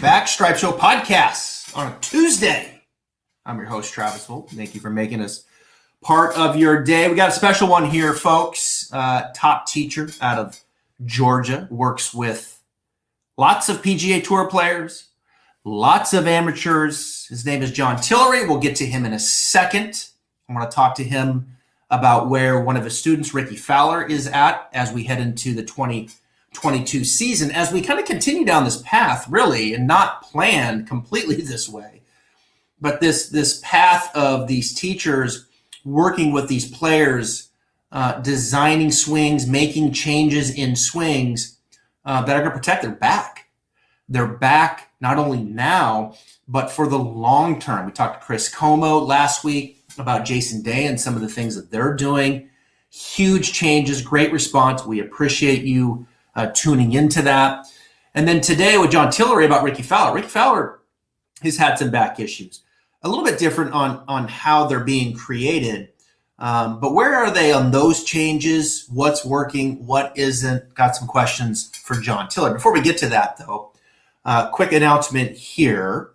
back. Stripe Show podcasts on a Tuesday. I'm your host, Travis Fulton. Thank you for making us part of your day. We got a special one here, folks. Top teacher out of Georgia, works with lots of PGA Tour players, lots of amateurs. His name is John Tillery. We'll get to him in a second. I want to talk to him about where one of his students, Rickie Fowler, is at as we head into the 2022 season, as we kind of continue down this path, really, and not planned completely this way, but this path of these teachers working with these players, designing swings, making changes in swings that are going to protect their back. Their back, not only now, but for the long term. We talked to Chris Como last week about Jason Day and some of the things that they're doing. Huge changes, great response. We appreciate you tuning into that. And then today with John Tillery about Rickie Fowler. Rickie Fowler has had some back issues. A little bit different on how they're being created. But where are they on those changes? What's working? What isn't? Got some questions for John Tillery. Before we get to that, though, quick announcement here.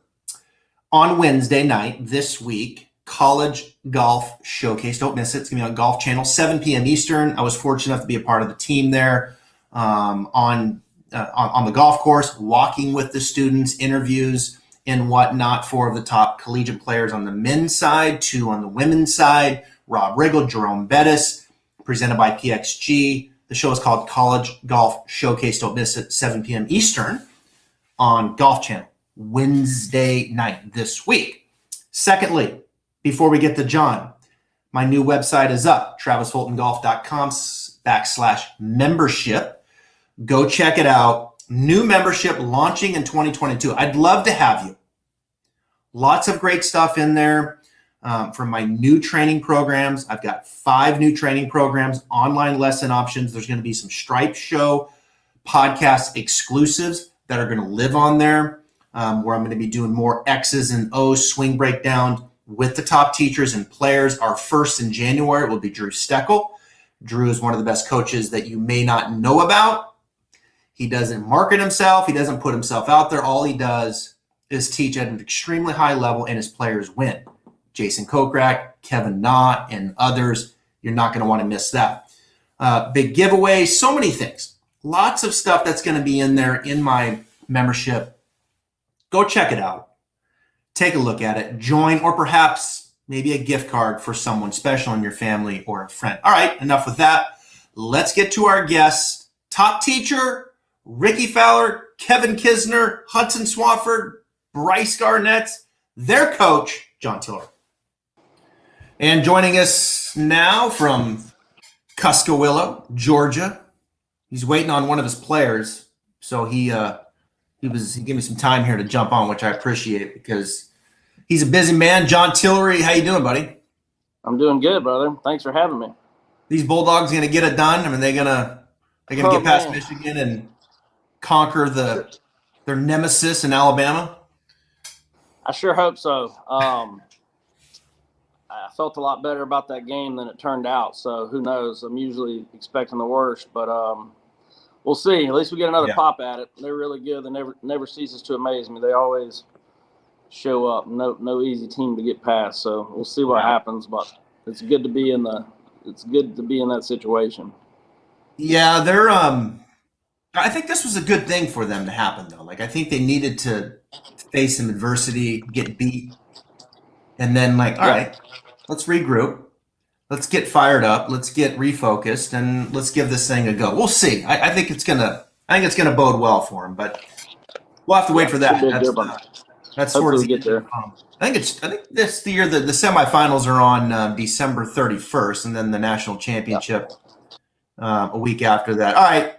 On Wednesday night this week, College Golf Showcase. Don't miss it. It's going to be on Golf Channel, 7 p.m. Eastern. I was fortunate enough to be a part of the team there on the golf course, walking with the students, interviews and whatnot. 4 of the top collegiate players on the men's side, 2 on the women's side. Rob Riggle, Jerome Bettis, presented by PXG. The show is called College Golf Showcase. Don't miss it, 7 p.m. Eastern on Golf Channel, Wednesday night this week. Secondly, before we get to John, my new website is up, travisfultongolf.com/membership. Go check it out. New membership launching in 2022. I'd love to have you. Lots of great stuff in there. From my new training programs. I've got 5 new training programs, online lesson options. There's going to be some Stripe Show podcast exclusives that are going to live on there, where I'm going to be doing more X's and O's swing breakdown with the top teachers and players. Our first in January will be Drew Steckel. Drew is one of the best coaches that you may not know about. He doesn't market himself. He doesn't put himself out there. All he does is teach at an extremely high level, and his players win. Jason Kokrak, Kevin Na, and others. You're not going to want to miss that. Big giveaway, so many things. Lots of stuff that's going to be in there in my membership. Go check it out. Take a look at it. Join, or perhaps maybe a gift card for someone special in your family or a friend. All right, enough with that. Let's get to our guests. Top teacher, Rickie Fowler, Kevin Kisner, Hudson Swafford, Bryce Garnett, their coach, John Tillery. And joining us now from Cuskawillo, Georgia. He's waiting on one of his players, so he gave me some time here to jump on, which I appreciate because he's a busy man. John Tillery, how you doing, buddy? I'm doing good, brother. Thanks for having me. These Bulldogs going to get it done? I mean, they're gonna get past Michigan and conquer their nemesis in Alabama? I sure hope so. I felt a lot better about that game than it turned out. So who knows? I'm usually expecting the worst, but we'll see. At least we get another pop at it. They're really good. They never ceases to amaze me. They always show up. No easy team to get past. So we'll see what happens. But it's good to be in that situation. Yeah, they're. I think this was a good thing for them to happen, though. Like, I think they needed to face some adversity, get beat, and then all right, let's regroup. Let's get fired up. Let's get refocused, and let's give this thing a go. We'll see. I think it's gonna bode well for them, but we'll have to wait for that. That's sort of get there. I think this year the semifinals are on December 31st, and then the national championship a week after that. All right.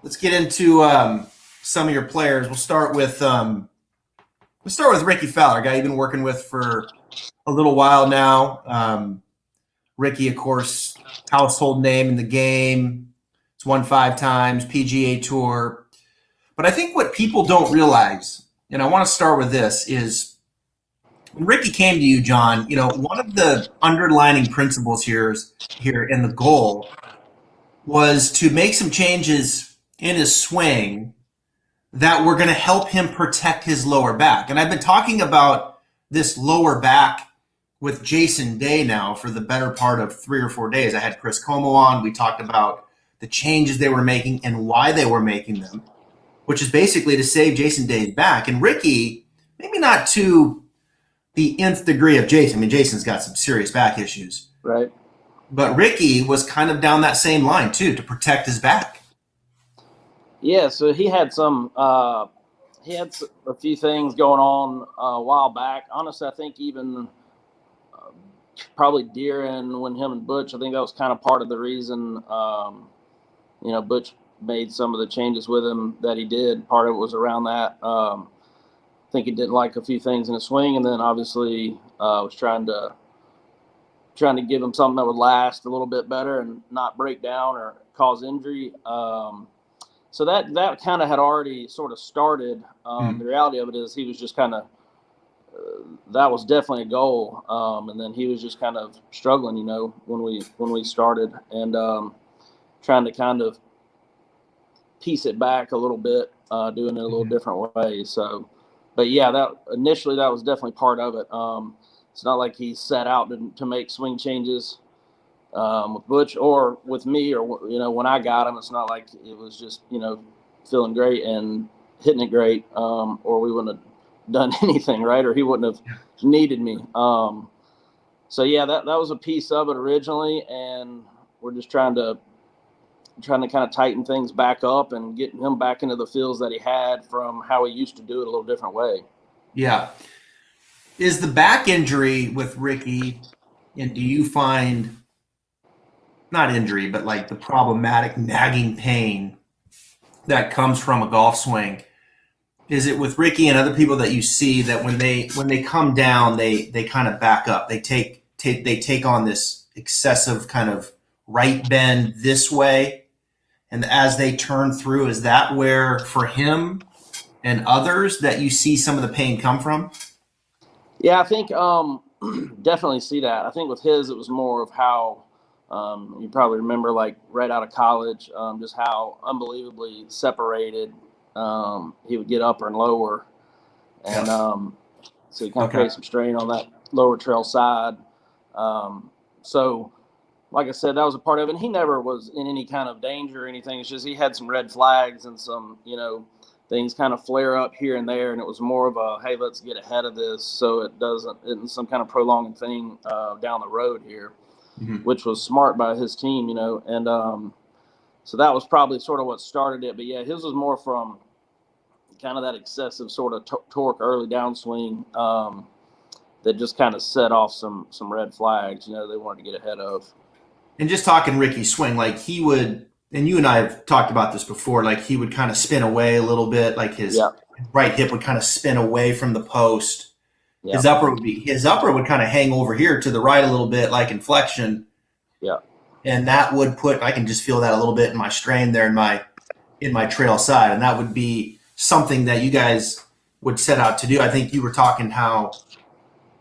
Let's get into some of your players. We'll start with Rickie Fowler, guy you've been working with for a little while now. Rickie, of course, household name in the game. He's won 5 times, PGA Tour. But I think what people don't realize, and I want to start with this, is when Rickie came to you, John, one of the underlining principles here in the goal was to make some changes in his swing that were going to help him protect his lower back. And I've been talking about this lower back with Jason Day now for the better part of 3 or 4 days. I had Chris Como on. We talked about the changes they were making and why they were making them, which is basically to save Jason Day's back. And Rickie, maybe not to the nth degree of Jason. I mean, Jason's got some serious back issues. Right. But Rickie was kind of down that same line, too, to protect his back. Yeah, so he had a few things going on a while back. Honestly, I think even probably during when him and Butch, I think that was kind of part of the reason, Butch made some of the changes with him that he did. Part of it was around that. I think he didn't like a few things in his swing, and then obviously was trying to give him something that would last a little bit better and not break down or cause injury. So that kind of had already sort of started. The reality of it is he was just kind of that was definitely a goal, and then he was just kind of struggling, when we started, and trying to kind of piece it back a little bit, doing it a little different way. So, but yeah, that was definitely part of it. It's not like he set out to make swing changes with Butch or with me, or when I got him. It's not like it was just feeling great and hitting it great, or we wouldn't have done anything, right, or he wouldn't have needed me. So yeah, that was a piece of it originally, and we're just trying to kind of tighten things back up and get him back into the feels that he had from how he used to do it a little different way. Yeah. Is the back injury with Rickie, and do you find not injury, but like the problematic nagging pain that comes from a golf swing? Is it with Rickie and other people that you see that when they come down, they kind of back up? They take on this excessive kind of right bend this way, and as they turn through, is that where for him and others that you see some of the pain come from? Yeah, I think definitely see that. I think with his, it was more of how you probably remember, like right out of college, just how unbelievably separated he would get upper and lower, and so he kind of created some strain on that lower trail side. So, like I said, that was a part of it. And he never was in any kind of danger or anything. It's just he had some red flags and some things kind of flare up here and there, and it was more of a, hey, let's get ahead of this so it isn't some kind of prolonging thing down the road here, which was smart by his team, and so that was probably sort of what started it. But yeah, his was more from kind of that excessive sort of torque early downswing that just kind of set off some red flags, they wanted to get ahead of. And just talking Rickie's swing, like he would, and you and I have talked about this before, like he would kind of spin away a little bit, like his right hip would kind of spin away from the post. Yeah. His upper would kind of hang over here to the right a little bit, like inflection. Yeah. And that would I can just feel that a little bit in my strain there in my trail side. And that would be something that you guys would set out to do. I think you were talking how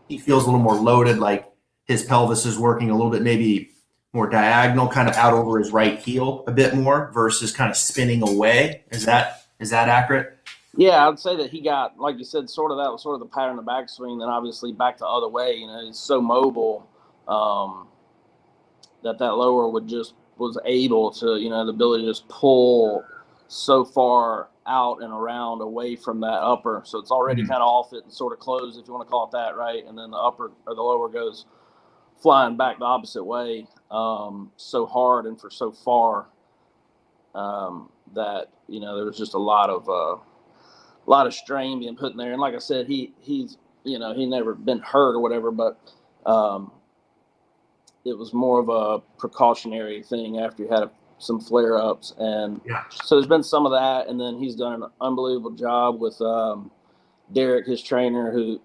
he feels a little more loaded, like his pelvis is working a little bit maybe more diagonal, kind of out over his right heel a bit more versus kind of spinning away. Is that accurate? Yeah, I'd say that he got, like you said, that was sort of the pattern of backswing. Then obviously back the other way. He's so mobile that lower was able to, the ability to just pull so far out and around away from that upper. So it's already kind of off it and sort of closed, if you want to call it that, right? And then the upper or the lower goes flying back the opposite way so hard and for so far that there was just a lot of strain being put in there. And like I said, he's never been hurt or whatever, but it was more of a precautionary thing after he had some flare-ups. And so there's been some of that, and then he's done an unbelievable job with Derek, his trainer, who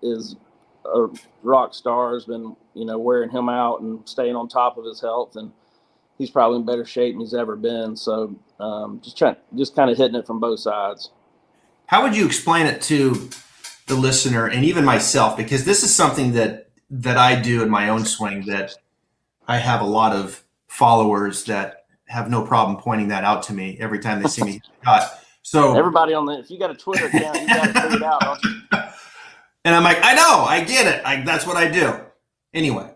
is a rock star, has been wearing him out and staying on top of his health, and he's probably in better shape than he's ever been. So just kind of hitting it from both sides. How would you explain it to the listener and even myself? Because this is something that I do in my own swing that I have a lot of followers that have no problem pointing that out to me every time they see me shot. So everybody if you got a Twitter account, you got it figured out, don't you? And I'm like, I know, I get it. That's what I do. Anyway,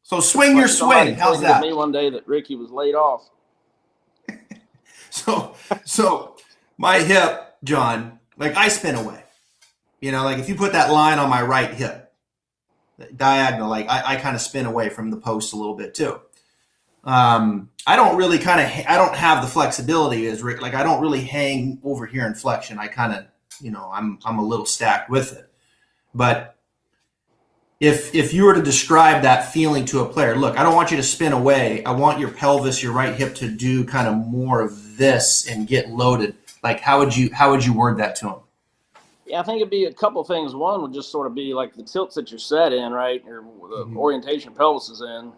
so swing your swing. How's that? Somebody tweeted at me one day that Rickie was laid off. So my hip, John, like I spin away. Like if you put that line on my right hip, diagonal, like I kind of spin away from the post a little bit too. I don't really I don't have the flexibility as Rick. Like I don't really hang over here in flexion. I kind of, I'm a little stacked with it. But if you were to describe that feeling to a player, look, I don't want you to spin away. I want your pelvis, your right hip to do kind of more of this and get loaded. Like how would you word that to him? Yeah, I think it'd be a couple of things. One would just sort of be like the tilts that you're set in, right, or the orientation pelvis is in.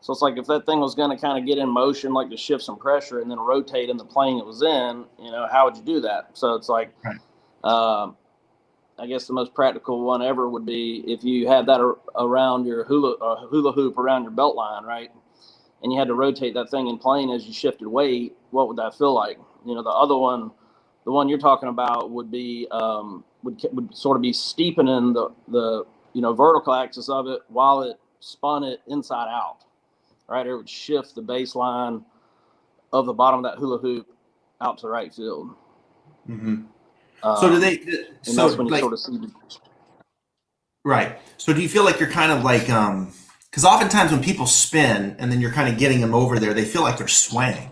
So it's like if that thing was going to kind of get in motion, like to shift some pressure and then rotate in the plane it was in, how would you do that? So it's like, right. I guess the most practical one ever would be if you had that around your hula hoop around your belt line, right? And you had to rotate that thing in plane as you shifted weight. What would that feel like? The other one, the one you're talking about, would be would sort of be steepening the vertical axis of it while it spun it inside out, right? It would shift the baseline of the bottom of that hula hoop out to right field. Mm-hmm. So do they? So that's when you sort of see. Right. So do you feel like you're kind of like, because oftentimes when people spin and then you're kind of getting them over there, they feel like they're swaying,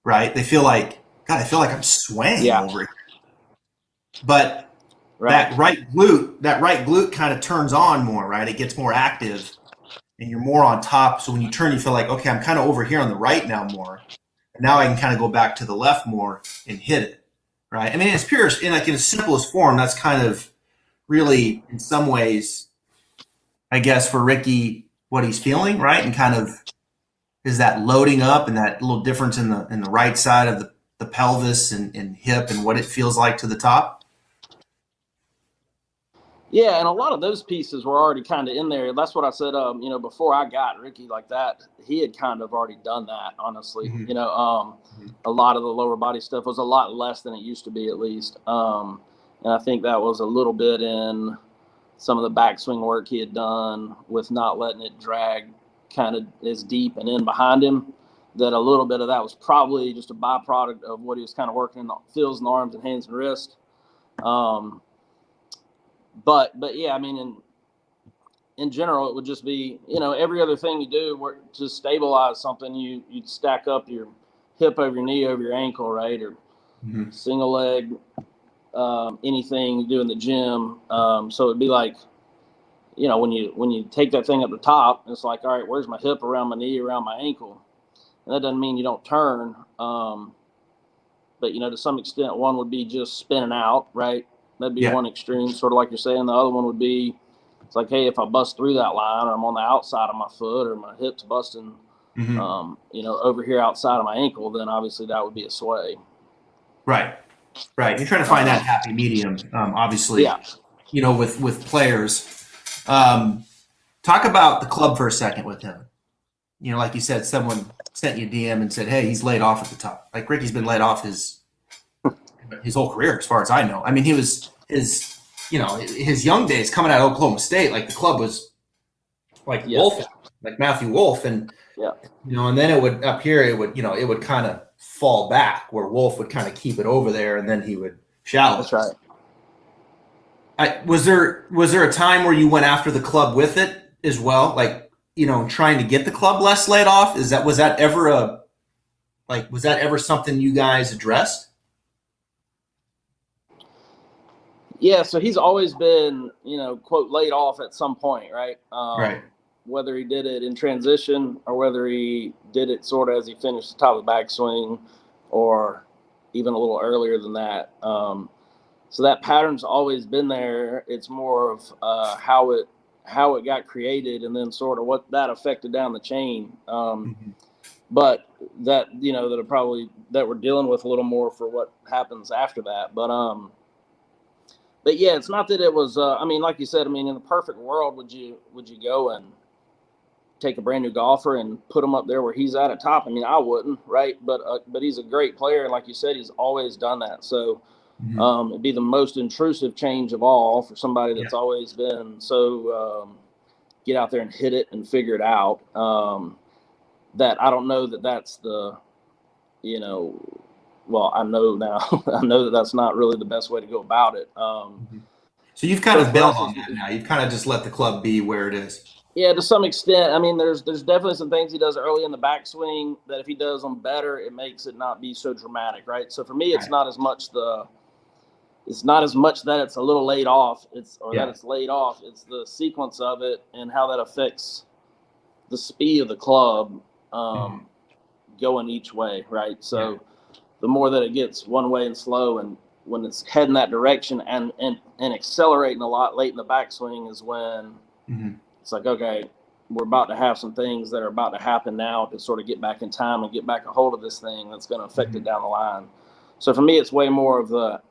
right? They feel like, God, I feel like I'm swaying over here. But that right glute kind of turns on more, right? It gets more active and you're more on top. So when you turn, you feel like, okay, I'm kind of over here on the right now more. And now I can kind of go back to the left more and hit it. Right. I mean, it's pure, in its simplest form, that's kind of really, in some ways, I guess, for Rickie, what he's feeling, right? And kind of is that loading up and that little difference in the right side of the pelvis and hip and what it feels like to the top. Yeah, and a lot of those pieces were already kind of in there. That's what I said, before I got Rickie like that, he had kind of already done that, honestly. Mm-hmm. A lot of the lower body stuff was a lot less than it used to be, at least. And I think that was a little bit in some of the backswing work he had done with not letting it drag kind of as deep and in behind him, that a little bit of that was probably just a byproduct of what he was kind of working in the feels in the arms and hands and wrist. But yeah, I mean, in general, it would just be, every other thing you do to stabilize something, you'd stack up your hip over your knee over your ankle, right? Or single leg, anything you do in the gym. So it'd be like, when you take that thing up the top, it's like, all right, where's my hip around my knee, around my ankle? And that doesn't mean you don't turn. But, to some extent, one would be just spinning out, right? That'd be one extreme, sort of like you're saying. The other one would be, it's like, hey, if I bust through that line, or I'm on the outside of my foot, or my hip's busting, over here outside of my ankle, then obviously that would be a sway. Right. You're trying to find that happy medium, obviously. Yeah. With players. Talk about the club for a second with him. Like you said, someone sent you a DM and said, hey, he's laid off at the top. Like Rickie's been laid off his whole career, as far as I know. I mean, he was his young days coming out of Oklahoma State, like the club was like Wolf, like Matthew Wolf, and and then it would up here, it would kind of fall back where Wolf would kind of keep it over there, and then he would shallow. That's right. Was there a time where you went after the club with it as well, like trying to get the club less laid off? Was that ever something you guys addressed? Yeah, so he's always been, quote, laid off at some point, right? Right. Whether he did it in transition or whether he did it sort of as he finished the top of the backswing or even a little earlier than that. So that pattern's always been there. It's more of how it got created and then sort of what that affected down the chain. But that, that we're dealing with a little more for what happens after that. But yeah, it's not that it was. Like you said, in the perfect world, would you go and take a brand new golfer and put him up there where he's at top. I mean, I wouldn't, right? But he's a great player, and like you said, he's always done that. So it'd be the most intrusive change of all for somebody that's always been so get out there and hit it and figure it out. That I don't know that's the, well, I know now. I know that that's not really the best way to go about it. So you've kind of bailed on that now. You've kind of just let the club be where it is. Yeah, to some extent. I mean, there's definitely some things he does early in the backswing that if he does them better, it makes it not be so dramatic, right? So for me, it's not as much that it's a little laid off. That it's laid off. It's the sequence of it and how that affects the speed of the club going each way, right? So the more that it gets one way and slow, and when it's heading that direction and accelerating a lot late in the backswing is when it's like, okay, we're about to have some things that are about to happen now to sort of get back in time and get back a hold of this thing that's going to affect it down the line. So for me, it's way more of the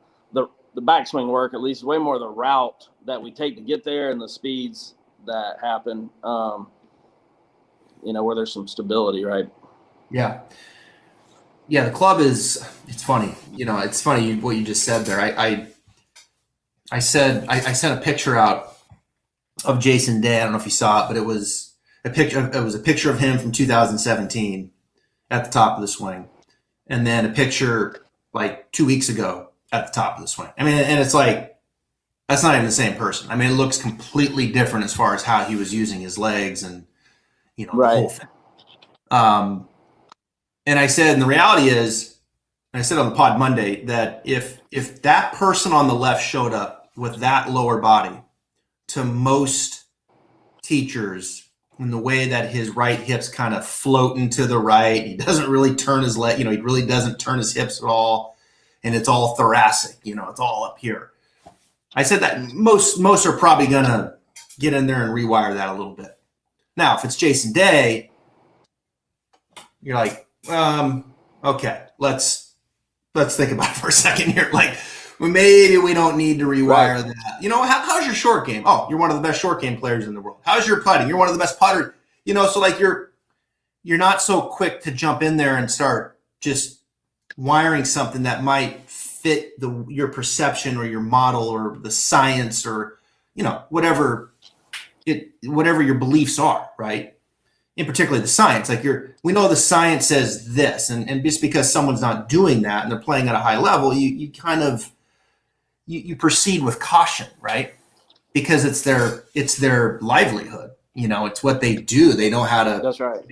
backswing work, at least way more of the route that we take to get there and the speeds that happen, where there's some stability, right? Yeah. Yeah, the club it's funny. It's funny what you just said there. I sent a picture out of Jason Day. I don't know if you saw it, but it was a picture of him from 2017 at the top of the swing. And then a picture like 2 weeks ago at the top of the swing. I mean, and it's like, that's not even the same person. I mean, it looks completely different as far as how he was using his legs and, the whole thing. And I said, and the reality is, and I said on the pod Monday, that if that person on the left showed up with that lower body, to most teachers, in the way that his right hip's kind of floating to the right, he doesn't really turn his leg, he really doesn't turn his hips at all, and it's all thoracic, it's all up here. I said that most are probably gonna get in there and rewire that a little bit. Now, if it's Jason Day, you're like, okay, let's think about it for a second here. Like, maybe we don't need to rewire that. How's your short game? Oh, you're one of the best short game players in the world. How's your putting? You're one of the best putters. So like you're not so quick to jump in there and start just wiring something that might fit your perception or your model or the science or whatever your beliefs are, right? In particular, the science. Like we know the science says this, and just because someone's not doing that and they're playing at a high level, you kind of you proceed with caution, right? Because it's their livelihood. It's what they do. They know how to. That's right.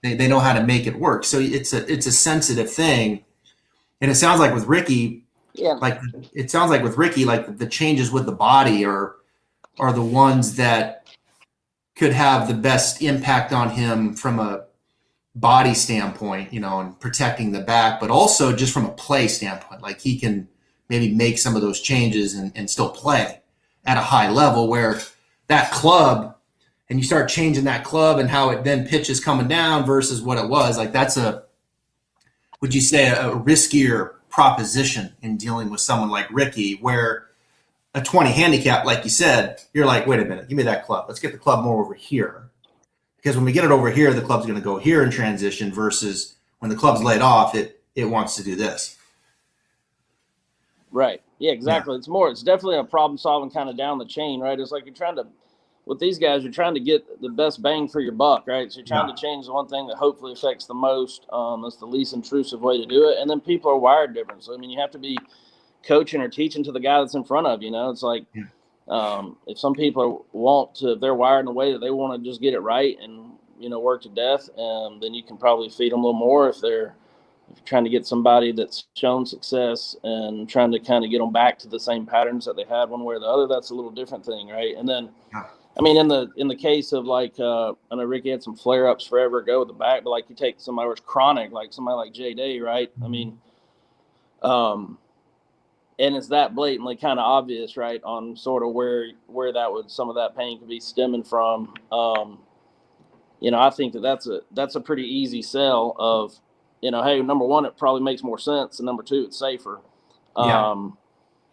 They know how to make it work. So it's a sensitive thing, and it sounds like with Rickie, like the changes with the body are the ones that could have the best impact on him from a body standpoint, and protecting the back, but also just from a play standpoint. Like he can maybe make some of those changes and still play at a high level, where that club, and you start changing that club and how it then pitches coming down versus what it was, like that's would you say a riskier proposition in dealing with someone like Rickie, where a 20 handicap, like you said, you're like, wait a minute, give me that club. Let's get the club more over here. Because when we get it over here, the club's going to go here in transition versus when the club's laid off, it wants to do this. Right. Yeah, exactly. Yeah. It's definitely a problem solving kind of down the chain, right? It's like with these guys, you're trying to get the best bang for your buck, right? So you're trying to change the one thing that hopefully affects the most. That's the least intrusive way to do it. And then people are wired different. So, I mean, you have to be coaching or teaching to the guy that's in front of you. It's like if some people if they're wired in a way that they want to just get it right and work to death, then you can probably feed them a little more. If you're trying to get somebody that's shown success and trying to kind of get them back to the same patterns that they had one way or the other, that's a little different thing, right? And then I mean, in the case of like I know Rickie had some flare ups forever ago with the back, but like you take somebody who's chronic, like somebody like Jay Day, right? I mean, and it's that blatantly kind of obvious, right, on sort of where some of that pain could be stemming from. I think that's a pretty easy sell of, hey, number one, it probably makes more sense, and number two, it's safer.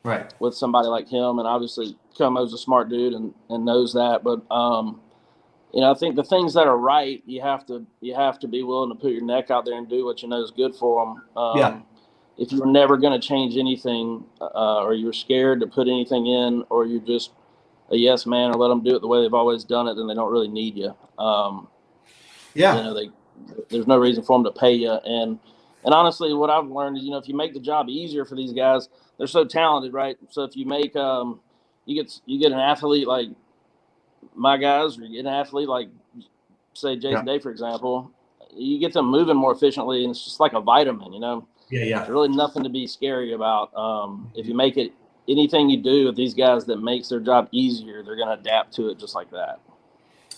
Right. With somebody like him, and obviously Como's a smart dude and knows that, but I think the things that are right, you have to be willing to put your neck out there and do what you know is good for them. Yeah. If you're never going to change anything, or you're scared to put anything in, or you're just a yes man, or let them do it the way they've always done it, then they don't really need you. There's no reason for them to pay you. And honestly, what I've learned is, if you make the job easier for these guys, they're so talented, right? So if you make you get an athlete like my guys, or you get an athlete like, say, Jason Day, for example, you get them moving more efficiently, and it's just like a vitamin, Yeah. There's really nothing to be scary about. If you make it, anything you do with these guys that makes their job easier, they're going to adapt to it just like that.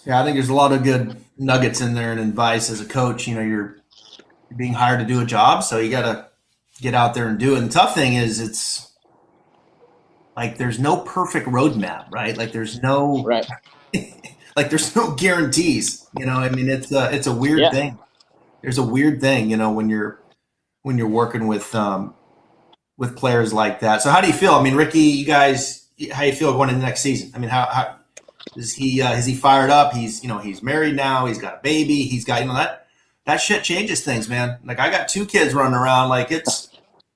Yeah, I think there's a lot of good nuggets in there and advice as a coach. You're being hired to do a job, so you got to get out there and do it. And the tough thing is, it's like there's no perfect roadmap, right? Like there's no like there's no guarantees. It's a weird thing. There's a weird thing, when you're working with players like that. So how do you feel? Rickie, you guys, how you feel going into the next season? How is he? Is he fired up? He's married now. He's got a baby. He's got that shit changes things, man. Like I got 2 kids running around. Like it's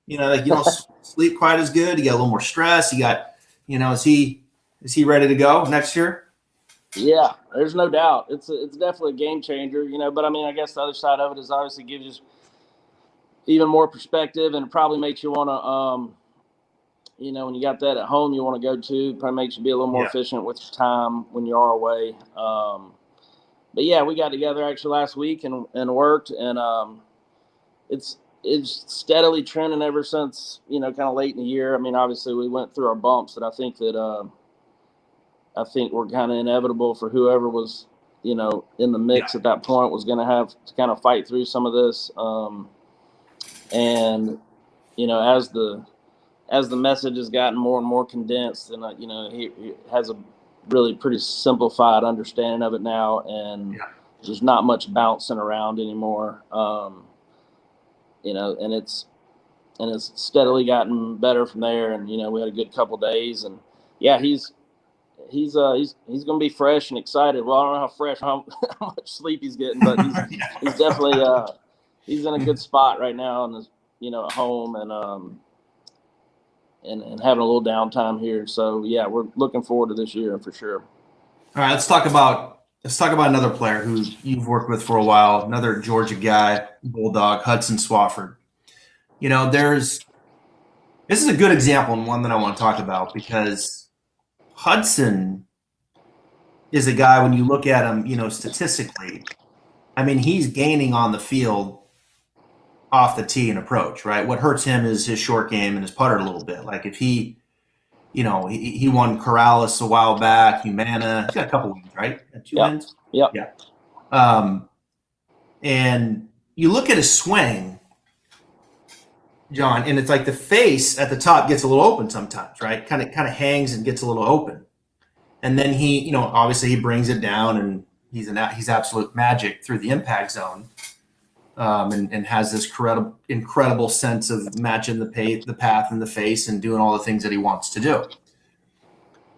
like you don't sleep quite as good. You got a little more stress. You got is he ready to go next year? Yeah, there's no doubt. It's definitely a game changer, But I guess the other side of it is obviously gives you even more perspective, and it probably makes you want to, when you got that at home, you want to go to. Probably makes you be a little more efficient with your time when you are away. But yeah, we got together actually last week and worked, and it's steadily trending ever since kind of late in the year. Obviously we went through our bumps that I think were kind of inevitable for whoever was in the mix at that point was going to have to kind of fight through some of this. And as the message has gotten more and more condensed, and he has a really pretty simplified understanding of it now, and there's not much bouncing around anymore. And it's steadily gotten better from there. And we had a good couple days, and he's going to be fresh and excited. Well, I don't know how much sleep he's getting, but he's definitely he's in a good spot right now, and at home, and having a little downtime here. So we're looking forward to this year for sure. All right, let's talk about another player who you've worked with for a while, another Georgia guy, Bulldog, Hudson Swafford. This is a good example, and one that I want to talk about, because Hudson is a guy, when you look at him, statistically, he's gaining on the field off the tee and approach, right? What hurts him is his short game and his putter a little bit. Like if he won Corrales a while back, Humana, he's got a couple wins, right? 2 wins? Yep. Yeah. And you look at his swing, John, and it's like the face at the top gets a little open sometimes, right? Kind of hangs and gets a little open. And then he, obviously he brings it down, and he's absolute magic through the impact zone. And has this incredible sense of matching the path and the face and doing all the things that he wants to do.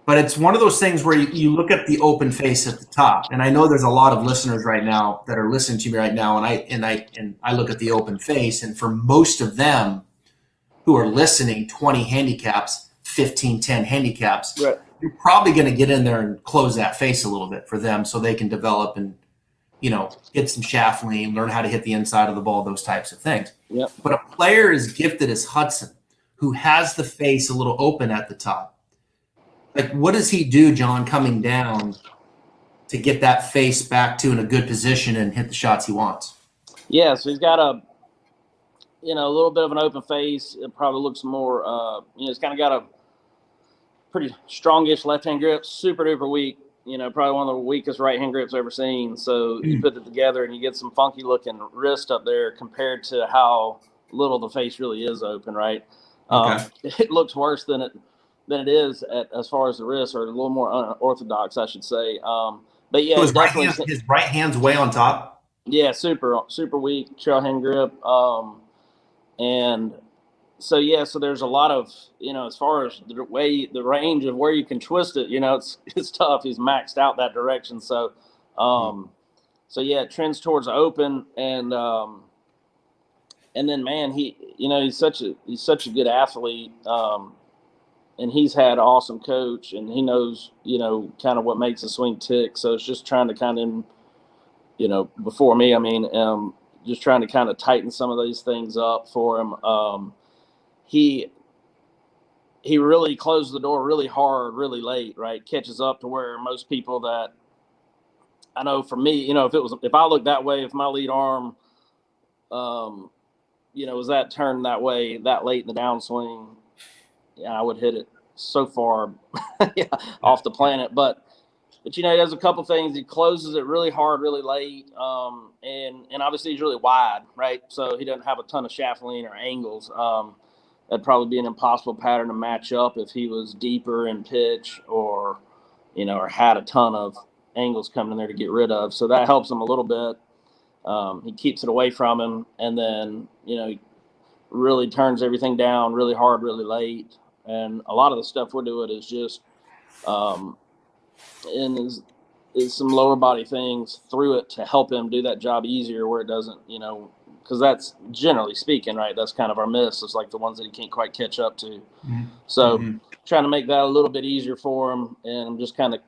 But it's one of those things where you look at the open face at the top, and I know there's a lot of listeners right now that are listening to me right now, and I look at the open face, and for most of them who are listening, 20 handicaps, 15, 10 handicaps, right, you're probably going to get in there and close that face a little bit for them so they can develop and get some shaft lean, learn how to hit the inside of the ball, those types of things. Yep. But a player as gifted as Hudson, who has the face a little open at the top, like what does he do, John, coming down to get that face back to in a good position and hit the shots he wants? Yeah, so he's got a little bit of an open face. It probably looks more, it's kind of got a pretty strongish left-hand grip, super duper weak. Probably one of the weakest right-hand grips I've ever seen. So you put it together and you get some funky-looking wrist up there compared to how little the face really is open, right? Okay. It looks worse than it is as far as the wrist, or a little more unorthodox, I should say. But yeah, so his right hand's way on top. Yeah, super weak trail hand grip, and so there's a lot of as far as the range of where you can twist it, it's tough. He's maxed out that direction, so So yeah, it trends towards open, and then man, he's such a good athlete, and he's had an awesome coach, and he knows kind of what makes the swing tick. So it's just trying to kind of before me, I mean, just trying to kind of tighten some of these things up for him. He really closed the door really hard, really late, right? Catches up to where most people that I know for me, if I look that way, if my lead arm, was that turned that way that late in the downswing, yeah, I would hit it so far off the planet. But he does a couple things. He closes it really hard, really late, and obviously he's really wide, right? So he doesn't have a ton of shaft lean or angles. That'd probably be an impossible pattern to match up if he was deeper in pitch or had a ton of angles coming in there to get rid of. So that helps him a little bit. He keeps it away from him, and then he really turns everything down really hard, really late. And a lot of the stuff we're doing is just is some lower body things through it to help him do that job easier, where it doesn't, because that's generally speaking, right? That's kind of our miss. It's like the ones that he can't quite catch up to. Mm-hmm. So trying to make that a little bit easier for him, and I'm just kind of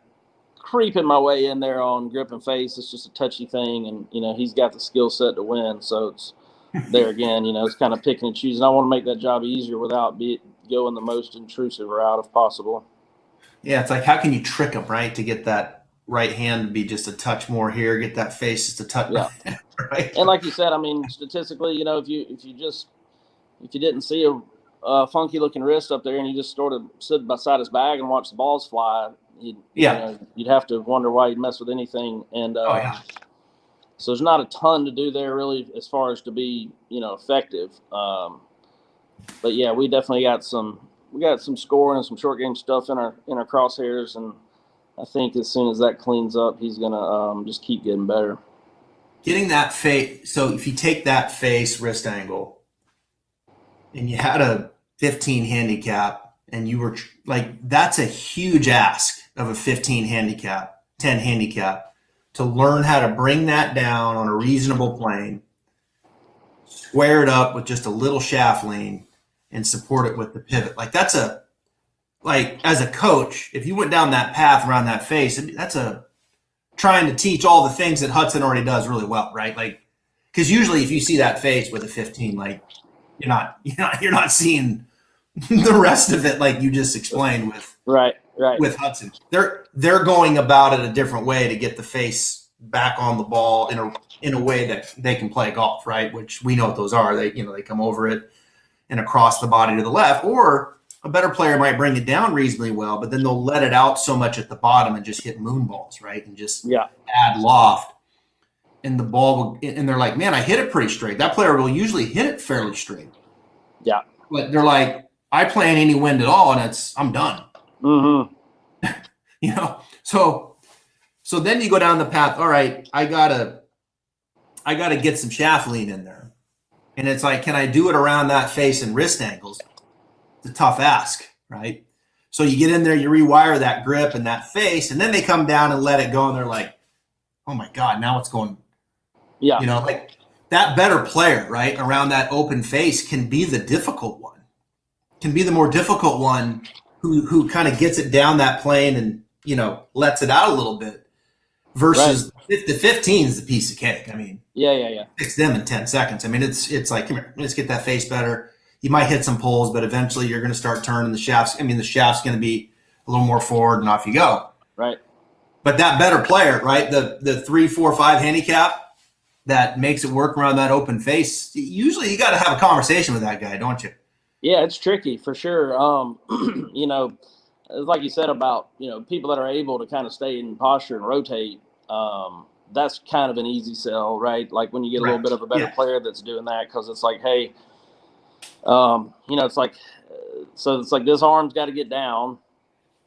creeping my way in there on grip and face. It's just a touchy thing, and he's got the skill set to win. So it's there again. It's kind of picking and choosing. I want to make that job easier without going the most intrusive route if possible. Yeah, it's like, how can you trick him, right, to get that right hand to be just a touch more here, get that face just a touch, right? And like you said, I mean, statistically, if you didn't see a funky looking wrist up there and you just sort of sit beside his bag and watch the balls fly, you'd have to wonder why you'd mess with anything. And so there's not a ton to do there really as far as to be effective. But yeah, we definitely got some scoring and some short game stuff in our crosshairs, and I think as soon as that cleans up, he's gonna just keep getting better. Getting that face. So if you take that face wrist angle, and you had a 15 handicap, and you were like, that's a huge ask of a 15 handicap, 10 handicap, to learn how to bring that down on a reasonable plane, square it up with just a little shaft lean, and support it with the pivot. Like as a coach, if you went down that path around that face, that's trying to teach all the things that Hudson already does really well, right? Like, because usually if you see that face with a 15, like you're not seeing the rest of it, like you just explained with with Hudson. They're going about it a different way to get the face back on the ball in a way that they can play golf, right? Which we know what those are. They come over it and across the body to the left, or a better player might bring it down reasonably well, but then they'll let it out so much at the bottom and just hit moon balls, right? And just add loft. And the ball and they're like, man, I hit it pretty straight. That player will usually hit it fairly straight. Yeah. But they're like, I play in any wind at all, and I'm done. Mm-hmm. So then you go down the path. All right, I gotta get some shaft lean in there. And it's like, can I do it around that face and wrist angles? It's a tough ask, right? So you get in there, you rewire that grip and that face, and then they come down and let it go, and they're like, oh my God, now it's going. Yeah. Like that better player, right, around that open face can be the difficult one, can be the more difficult one who kind of gets it down that plane and, lets it out a little bit. Versus the 15 is the piece of cake. I mean, fix them in 10 seconds. I mean, it's like, come here, let's get that face better. You might hit some pulls, but eventually you're going to start turning the shafts. I mean, the shaft's going to be a little more forward, and off you go. Right. But that better player, right, the 3, 4, 5 handicap that makes it work around that open face, usually you got to have a conversation with that guy, don't you? Yeah, it's tricky for sure. Like you said about, people that are able to kind of stay in posture and rotate, that's kind of an easy sell, right? Like when you get a little bit of a better player that's doing that, because it's like, hey, it's like, so it's like this arm's got to get down,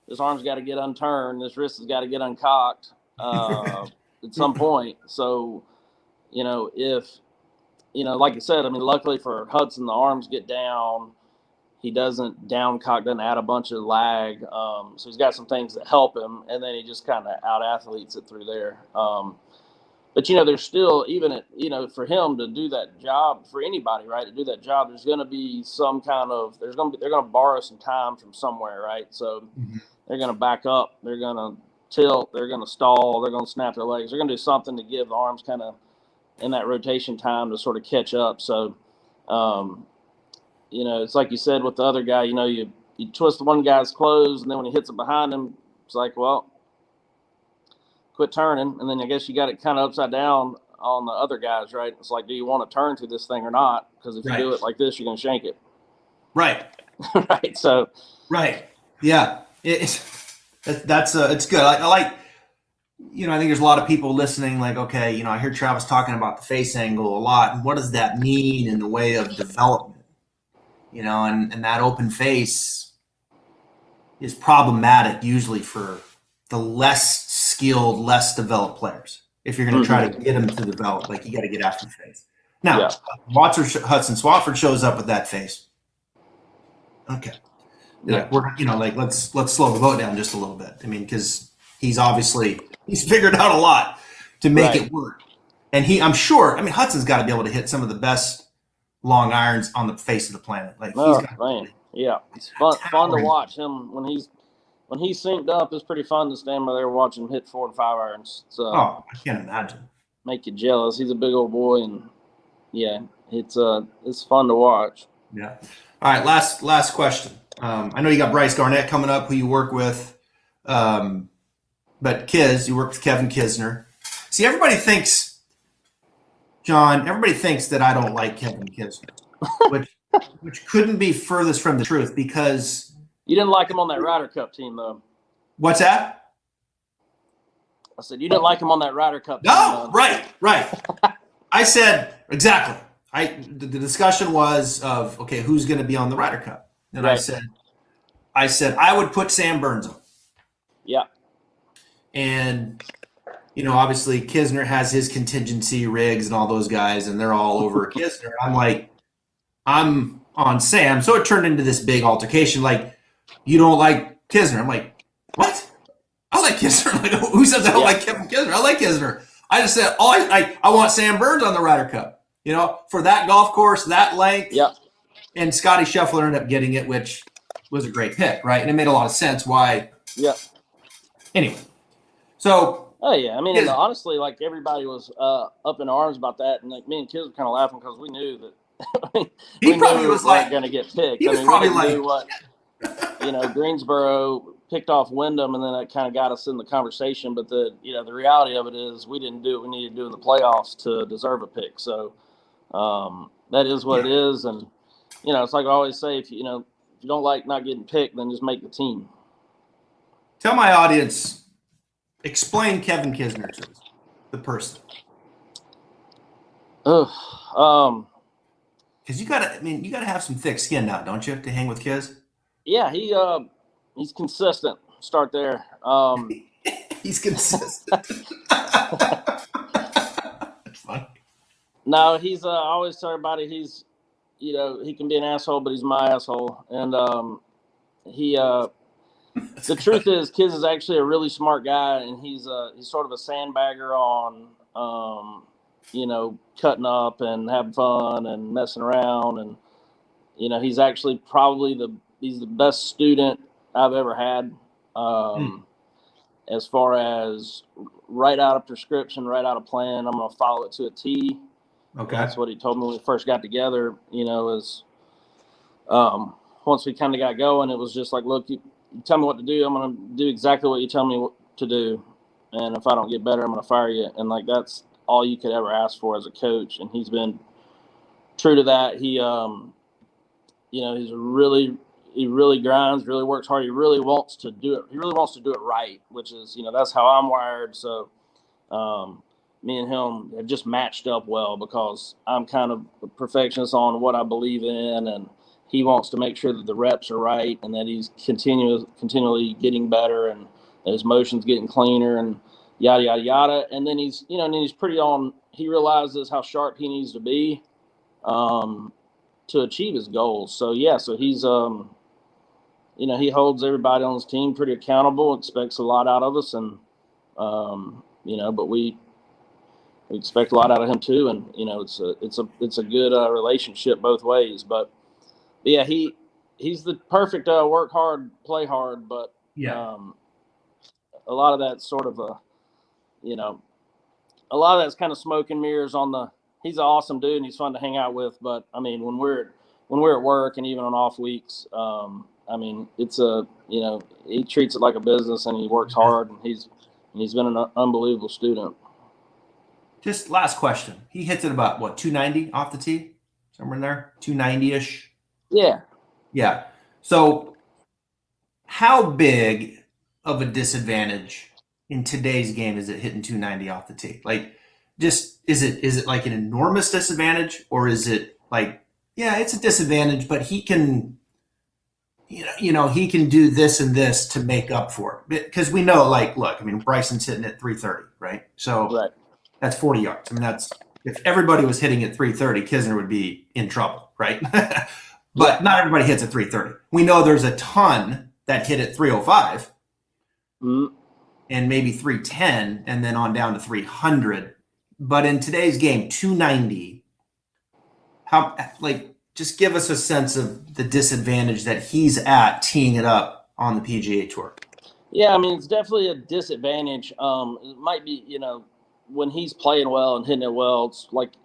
this arm's got to get unturned, this wrist has got to get uncocked at some point. So, if, like you said, I mean, luckily for Hudson, the arms get down. He doesn't downcock, doesn't add a bunch of lag. So he's got some things that help him, and then he just kind of out-athletes it through there. But, there's still, even, for him to do that job, for anybody, right, to do that job, there's going to be some kind of – they're going to borrow some time from somewhere, right? So they're going to back up. They're going to tilt. They're going to stall. They're going to snap their legs. They're going to do something to give the arms kind of in that rotation time to sort of catch up. So, it's like you said with the other guy, you twist the one guy's clothes, and then when he hits it behind him, it's like, well, quit turning. And then I guess you got it kind of upside down on the other guys, right? It's like, do you want to turn to this thing or not? Because if you do it like this, you're going to shank it. Right. Right. So. Right. Yeah. It's good. I like, I think there's a lot of people listening like, okay, I hear Travis talking about the face angle a lot. And what does that mean in the way of development? And that open face is problematic usually for the less skilled, less developed players. If you're going to try to get them to develop, like you got to get after the face. Now, Hudson Swafford shows up with that face. Okay. Yeah. Let's slow the boat down just a little bit. I mean, because he's figured out a lot to make it work. And I'm sure, Hudson's got to be able to hit some of the best long irons on the face of the planet. Like it's fun to watch him when he's synced up. It's pretty fun to stand by there watching him hit 4 and 5 irons. So I can't imagine. Make you jealous. He's a big old boy, and it's fun to watch. Yeah. All right, last question. I know you got Bryce Garnett coming up, who you work with, but you work with Kevin Kisner. See, everybody thinks that I don't like Kevin Kisner, which couldn't be furthest from the truth because you didn't like him on that Ryder Cup team, though. What's that? I said you didn't like him on that Ryder Cup team. No, right. I said exactly. The discussion was of okay, who's going to be on the Ryder Cup, and I said I would put Sam Burns on. Yeah, and. Obviously Kisner has his contingency rigs and all those guys, and they're all over Kisner. I'm on Sam. So it turned into this big altercation. Like, you don't like Kisner. I'm like, what? I like Kisner. Like, who says I don't like Kevin Kisner? I like Kisner. I just said, I want Sam Burns on the Ryder Cup, for that golf course, that length. Yeah. And Scotty Scheffler ended up getting it, which was a great pick, right? And it made a lot of sense why. Yeah. Anyway, so. Oh, yeah. And honestly, like, everybody was up in arms about that. And, like, me and kids were kind of laughing because we knew that he probably was like going to get picked. He was probably like. Knew what, Greensboro picked off Wyndham, and then that kind of got us in the conversation. But, the reality of it is we didn't do what we needed to do in the playoffs to deserve a pick. So that is what it is. And, it's like I always say, if you don't like not getting picked, then just make the team. Tell my audience. Explain Kevin Kisner to us, the person. Because you gotta have some thick skin now, don't you, to hang with Kiz? Yeah, he's consistent. Start there. He's consistent. That's funny. No, he's I always tell everybody he can be an asshole, but he's my asshole, and the truth is, Kiz is actually a really smart guy, and he's sort of a sandbagger on, cutting up and having fun and messing around, and he's actually probably he's the best student I've ever had, as far as write out a prescription, write out a plan. I'm going to follow it to a T. Okay, that's what he told me when we first got together. Is once we kind of got going, it was just like, look, you tell me what to do. I'm going to do exactly what you tell me to do. And if I don't get better, I'm going to fire you. And that's all you could ever ask for as a coach. And he's been true to that. He really grinds, really works hard. He really wants to do it. He really wants to do it right, which is, that's how I'm wired. So me and him have just matched up well because I'm kind of a perfectionist on what I believe in, and he wants to make sure that the reps are right and that he's continually getting better and that his motion's getting cleaner and yada, yada, yada. And then he's pretty on – he realizes how sharp he needs to be. to achieve his goals. So yeah, so he's he holds everybody on his team pretty accountable, expects a lot out of us, and but we expect a lot out of him too. And it's a good relationship both ways. But yeah, he's the perfect work hard, play hard, but a lot of that's sort of a lot of that's kind of smoke and mirrors on the. He's an awesome dude and he's fun to hang out with, but I mean when we're at work and even on off weeks, it's he treats it like a business and he works hard and he's been an unbelievable student. Just last question. He hits it about 290 off the tee, somewhere in there, 290-ish. Yeah. Yeah. So how big of a disadvantage in today's game is it hitting 290 off the tee? Like, just is it like an enormous disadvantage, or is it like, yeah, it's a disadvantage, but he can, he can do this and this to make up for it? Because we know, look, Bryson's hitting at 330, right? So right. That's 40 yards. That's if everybody was hitting at 330, Kisner would be in trouble, right? But not everybody hits at 330. We know there's a ton that hit at 305 and maybe 310 and then on down to 300. But in today's game, 290, just give us a sense of the disadvantage that he's at teeing it up on the PGA Tour. Yeah, it's definitely a disadvantage. It might be, when he's playing well and hitting it well,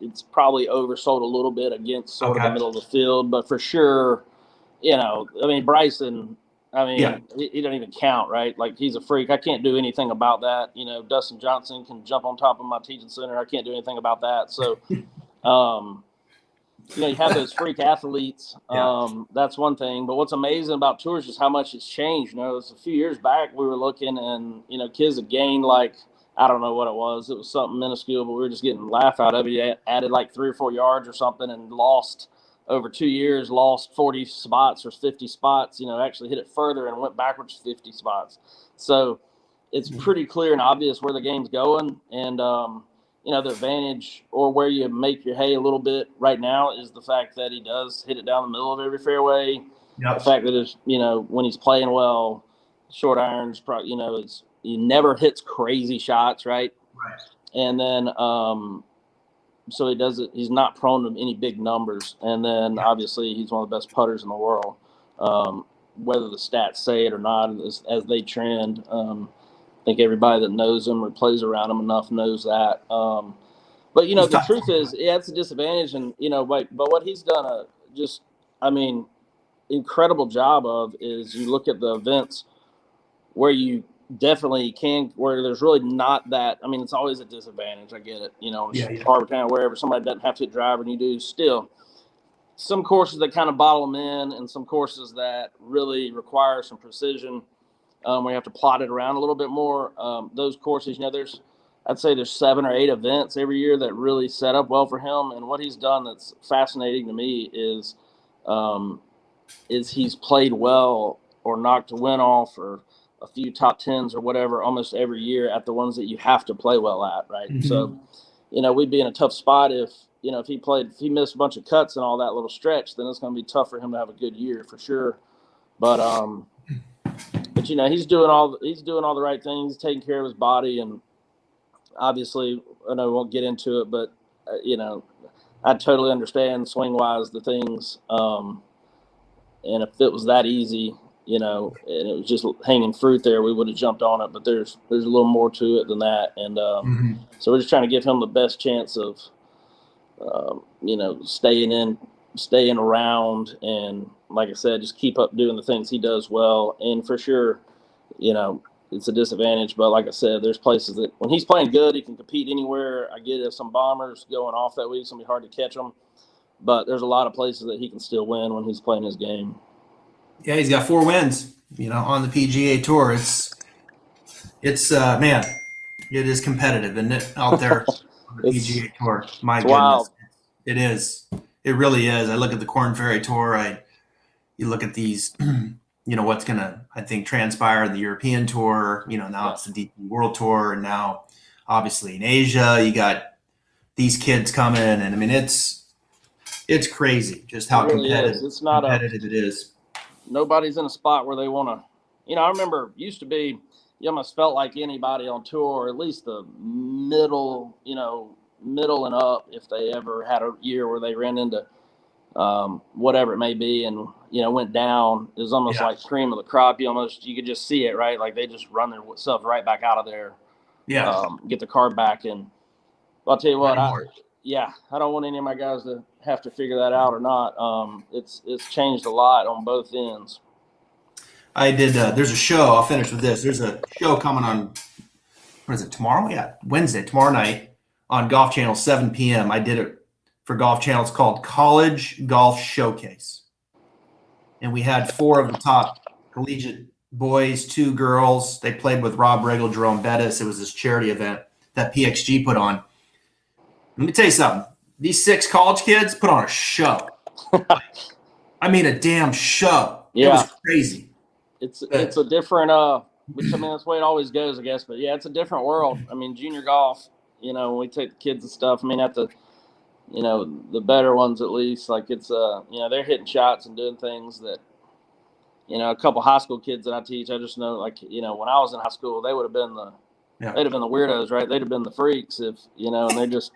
it's probably oversold a little bit against sort of the middle of the field. But for sure, Bryson, he doesn't even count, right? Like, he's a freak. I can't do anything about that. Dustin Johnson can jump on top of my teaching center. I can't do anything about that. So, you have those freak athletes. That's one thing. But what's amazing about tours is how much it's changed. It was a few years back we were looking and, kids had gained I don't know what it was. It was something minuscule, but we were just getting a laugh out of it. He added 3 or 4 yards or something and lost over 2 years, lost 40 spots or 50 spots, actually hit it further and went backwards 50 spots. So it's pretty clear and obvious where the game's going. And, the advantage or where you make your hay a little bit right now is the fact that he does hit it down the middle of every fairway. Yep. The fact that it's, when he's playing well, short irons, he never hits crazy shots, right? Right. And then, so he does it. He's not prone to any big numbers. And then, obviously, he's one of the best putters in the world. Whether the stats say it or not, as they trend, I think everybody that knows him or plays around him enough knows that. But the truth is, it's a disadvantage. And but what he's done incredible job of is you look at the events where you definitely can, where there's really not that. It's always a disadvantage. I get it. Harbor Town, wherever somebody doesn't have to hit driver and you do. Still, some courses that kind of bottle them in, and some courses that really require some precision. We have to plot it around a little bit more. Those courses, I'd say there's 7 or 8 events every year that really set up well for him. And what he's done that's fascinating to me is he's played well or knocked a win off or a few top 10s or whatever almost every year at the ones that you have to play well at, right? Mm-hmm. So, we'd be in a tough spot if he missed a bunch of cuts and all that little stretch, then it's going to be tough for him to have a good year for sure. But he's doing all the right things, taking care of his body, and obviously, I know we won't get into it, but I totally understand swing wise the things. And if it was that easy, and it was just hanging fruit there, we would have jumped on it. But there's a little more to it than that, and so we're just trying to give him the best chance of staying around, and like I said, just keep up doing the things he does well. And for sure, it's a disadvantage, but like I said, there's places that when he's playing good, he can compete anywhere. I get it. If some bombers going off that week, it's gonna be hard to catch them, but there's a lot of places that he can still win when he's playing his game. Yeah, he's got 4 wins, on the PGA Tour. It's man, it is competitive, isn't it, out there on the PGA Tour? My goodness. Wild. It is. It really is. I look at the Korn Ferry Tour. You look at these, what's going to, I think, transpire in the European Tour. Now it's the DP World Tour. And now, obviously, in Asia, you got these kids coming. And, It's crazy just how it really competitive, is. It's not competitive it is. Nobody's in a spot where they want to, I remember used to be, you almost felt like anybody on tour, or at least the middle and up, if they ever had a year where they ran into whatever it may be and, went down, it was almost like cream of the crop. You could just see it, right? Like they just run their stuff right back out of there. Yeah. Get the car back. And I'll tell you what, I don't want any of my guys to have to figure that out or not. It's changed a lot on both ends. I did. There's a show. I'll finish with this. There's a show coming on. What is it? Tomorrow? Yeah, Wednesday. Tomorrow night on Golf Channel, 7 p.m. I did it for Golf Channel. It's called College Golf Showcase, and we had 4 of the top collegiate boys, 2 girls. They played with Rob Riggle, Jerome Bettis. It was this charity event that PXG put on. Let me tell you something. These 6 college kids put on a show. I mean, a damn show. Yeah. It was crazy. It's a different which that's the way it always goes, I guess. But yeah, it's a different world. I mean, junior golf, when we take the kids and stuff, I mean, at the the better ones at least, like it's they're hitting shots and doing things that a couple high school kids that I teach, I just know, like, when I was in high school, they would have been they'd have been the weirdos, right? They'd have been the freaks if and they just,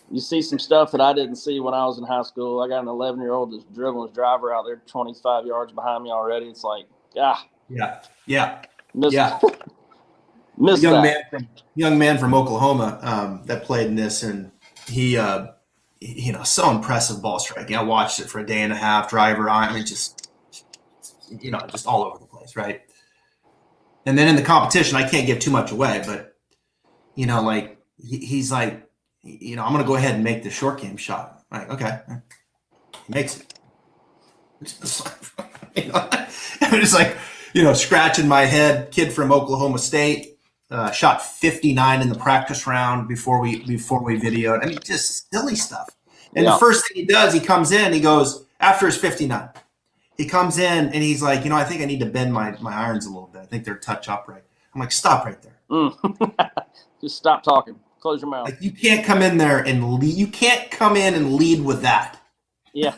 you see some stuff that I didn't see when I was in high school. I got an 11-year-old that's dribbling his driver out there 25 yards behind me already. It's like, missed young man from Oklahoma that played in this, and he so impressive ball striking. I watched it for a day and a half. Driver, I mean, just all over the place, right? And then in the competition, I can't give too much away, but like he's like, I'm going to go ahead and make the short game shot. I'm like, okay, he makes it. I'm just like, scratching my head. Kid from Oklahoma State, shot 59 in the practice round before we videoed. I mean, just silly stuff. And the first thing he does, he comes in, he goes, after his 59, he comes in and he's like, I think I need to bend my irons a little bit. I think they're touch upright. I'm like, stop right there. Just stop talking. Close your mouth. Like, you can't come in there and lead. You can't come in and lead with that. Yeah.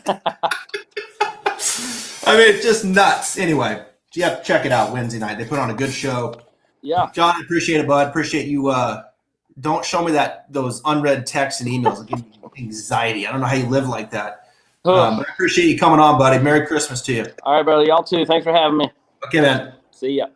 I mean, it's just nuts. Anyway, you have to check it out Wednesday night. They put on a good show. Yeah. John, I appreciate it, bud. Appreciate you. Don't show me those unread texts and emails. It gives me anxiety. I don't know how you live like that. But I appreciate you coming on, buddy. Merry Christmas to you. All right, brother. Y'all too. Thanks for having me. Okay, man. See ya.